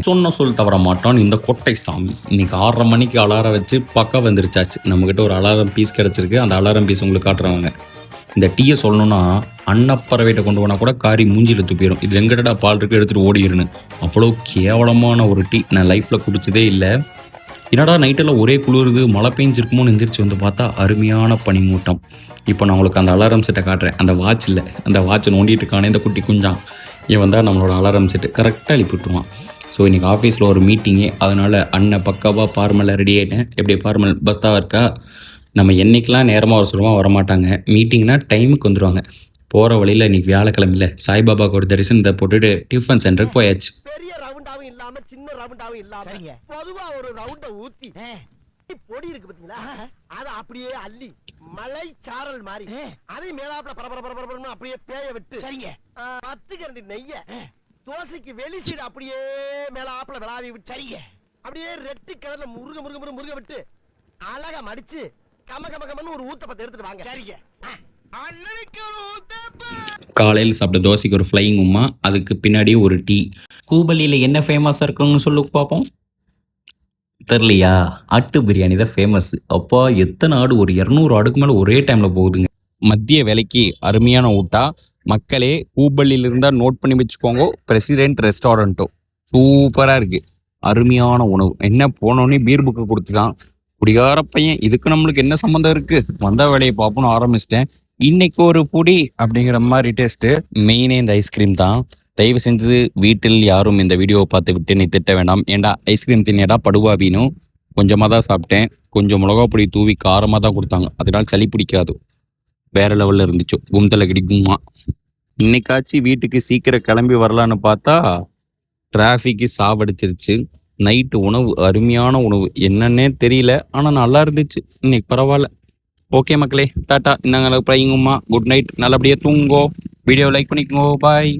சொன்ன சொல் தவற மாட்டான் இந்த கொட்டை சாமி. இன்னைக்கு 6:30 மணிக்கு அலாரம் வச்சு பக்கம் வந்துருச்சாச்சு. நம்மக்கிட்ட ஒரு அலாரம் பீஸ் கிடச்சிருக்கு. அந்த அலாரம் பீஸ் உங்களுக்கு காட்டுறவங்க. இந்த டீயை சொல்லணும்னா அன்னப்பறவைகிட்ட கொண்டு போனால் கூட காரி மூஞ்சியில் துப்பிடும். இது எங்கடா பால் இருக்கு எடுத்துகிட்டு ஓடிடுன்னு. அவ்வளோ கேவலமான ஒரு டீ நான் லைஃப்பில் குடிச்சதே இல்லை. என்னடா நைட்டெல்லாம் ஒரே குளிருது மழை பெஞ்சிருக்குமோன்னு எந்திரிச்சு வந்து பார்த்தா அருமையான பனிமூட்டம். இப்போ நான் உங்களுக்கு அந்த அலாரம் செட்டை காட்டுறேன். அந்த வாட்ச் இல்லை, அந்த வாட்சை நோண்டிட்டு இருக்கானே இந்த குட்டி குஞ்சான். இவன் தான் நம்மளோட அலாரம் செட்டு கரெக்டாக எழுப்பி விட்டுருவான். ஸோ இன்றைக்கி ஆஃபீஸில் ஒரு மீட்டிங்கு, அதனால் அண்ணன் பக்காவாக ஃபார்மலில் ரெடி ஆகிட்டேன். எப்படி ஃபார்மல் பஸ்தாக இருக்கா? நம்ம என்றைக்கெலாம் நேரமாக வர சொல்லுவோம் வரமாட்டாங்க. மீட்டிங்னா டைமுக்கு வந்துடுவாங்க. போகிற வழியில் இன்றைக்கி வியாழக்கிழமையில் சாய்பாபாவுக்கு ஒரு தரிசனத்தை போட்டுட்டு டிஃபன் சென்டருக்கு போயாச்சு. பெரிய ரவுண்டாவும் இல்லாம சின்ன ரவுண்டாவும் இல்லாம பொதுவா ஒரு ரவுண்ட ஊத்தி பொடி இருக்கு பாத்தீங்களா, அத அப்படியே அள்ளி மலை சாரல் மாதிரி அதை மேலாப்ல பரபரன்னு அப்படியே பேய விட்டு சரிங்க 10 கரண்டி நெய்ய தோசைக்கு வெளி சீடு அப்படியே மேலாப்ல விளாவி விட்டு சரிங்க அப்படியே ரெட்டு கலர்ல முருக விட்டு அழகா மடிச்சு கமன்னு ஒரு ஊத்தப்பத்தை எடுத்துட்டு வாங்க. சரிங்க. காலையில் சாப்பிட்ட தோசைக்கு ஒரு ஃப்ளைங் உமா, அதுக்கு பின்னாடி ஒரு டீ. ஹூபள்ளியில் என்ன ஃபேமஸாக இருக்குன்னு சொல்லு பார்ப்போம். தெரியலையா? ஆட்டு பிரியாணி தான் ஃபேமஸ். அப்பா எத்தனை ஆடு, ஒரு 200 ஆடுக்கு மேலே ஒரே டைமில் போகுதுங்க. மத்திய வேலைக்கு அருமையான ஊட்டா. மக்களே ஹூபள்ளியில் இருந்தால் நோட் பண்ணி வச்சுக்கோங்க. பிரசிடென்ட் ரெஸ்டாரண்ட்டோ சூப்பராக இருக்குது. அருமையான உணவு. என்ன போனோடனே பீர் புக்கு கொடுத்துட்டான். குடிகார பையன், இதுக்கு நம்மளுக்கு என்ன சம்மந்தம் இருக்குது? வந்த வேலையை பார்ப்போன்னு ஆரம்பிச்சிட்டேன். இன்னைக்கு ஒரு புடி அப்படிங்கிற மாதிரி டேஸ்ட்டு. மெயினே இந்த ஐஸ்கிரீம் தான். தயவு செஞ்சு வீட்டில் யாரும் இந்த வீடியோவை பார்த்து விட்டு நீ திட்ட வேண்டாம். ஏண்டா ஐஸ்கிரீம் தின்னேடா படுவாபினும். கொஞ்சமாக தான் சாப்பிட்டேன். கொஞ்சம் மிளகா பொடி தூவி காரமாக தான் கொடுத்தாங்க. அதனால் சளி பிடிக்காது. வேறு லெவலில் இருந்துச்சு. குந்தலை கிடிக்குமா. இன்னைக்காச்சு வீட்டுக்கு சீக்கிரம் கிளம்பி வரலான்னு பார்த்தா டிராஃபிக்கு சாவடிச்சிருச்சு. நைட்டு உணவு அருமையான உணவு, என்னன்னே தெரியல, ஆனால் நல்லா இருந்துச்சு. இன்னைக்கு பரவாயில்ல. ஓகே மக்களே, டாட்டா. இந்தாங்க பையங்குமா, குட் நைட். நல்லபடியாக தூங்கோ. வீடியோ லைக் பண்ணிக்கோங்க. பாய்.